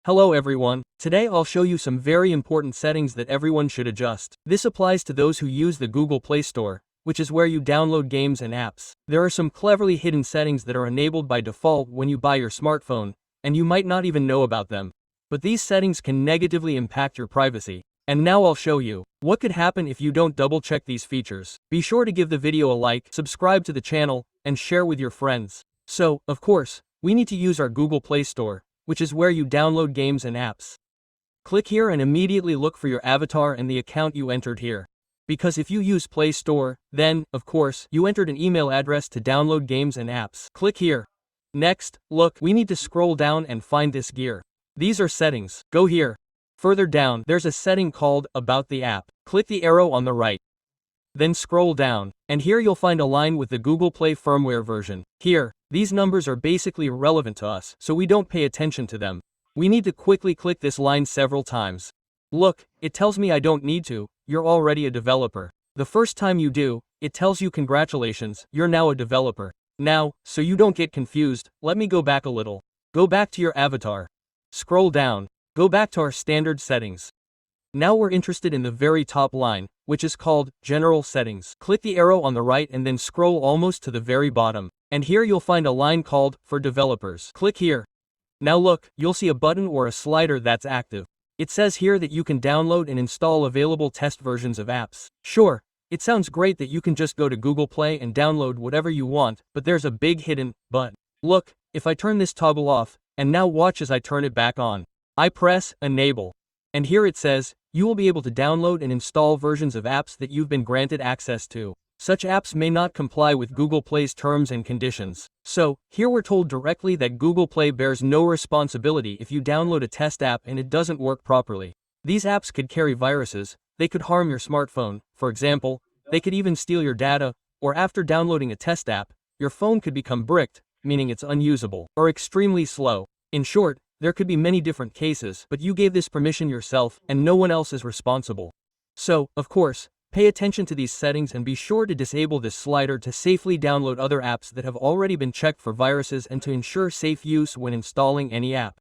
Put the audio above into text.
Hello everyone, today I'll show you some very important settings that everyone should adjust. This applies to those who use the Google Play Store, which is where you download games and apps. There are some cleverly hidden settings that are enabled by default when you buy your smartphone, and you might not even know about them. But these settings can negatively impact your privacy. And now I'll show you what could happen if you don't double check these features. Be sure to give the video a like, subscribe to the channel, and share with your friends. So, of course, we need to use our Google Play Store, which is where you download games and apps. Click here and immediately look for your avatar and the account you entered here. Because if you use Play Store, then, of course, you entered an email address to download games and apps. Click here. Next, look, we need to scroll down and find this gear. These are settings. Go here. Further down, there's a setting called About the App. Click the arrow on the right. Then scroll down, and here you'll find a line with the Google Play firmware version. Here, these numbers are basically irrelevant to us, so we don't pay attention to them. We need to quickly click this line several times. Look, it tells me I don't need to, you're already a developer. The first time you do, it tells you congratulations, you're now a developer. Now, so you don't get confused, let me go back a little. Go back to your avatar. Scroll down. Go back to our standard settings. Now we're interested in the very top line, which is called General Settings. Click the arrow on the right and then scroll almost to the very bottom. And here you'll find a line called For Developers. Click here. Now look, you'll see a button or a slider that's active. It says here that you can download and install available test versions of apps. Sure, it sounds great that you can just go to Google Play and download whatever you want, but there's a big hidden but. Look, if I turn this toggle off, and now watch as I turn it back on. I press Enable. And here it says, you will be able to download and install versions of apps that you've been granted access to. Such apps may not comply with Google Play's terms and conditions. So, here we're told directly that Google Play bears no responsibility if you download a test app and it doesn't work properly. These apps could carry viruses, they could harm your smartphone, for example, they could even steal your data, or after downloading a test app, your phone could become bricked, meaning it's unusable, or extremely slow. In short, there could be many different cases, but you gave this permission yourself, and no one else is responsible. So, of course, pay attention to these settings and be sure to disable this slider to safely download other apps that have already been checked for viruses and to ensure safe use when installing any app.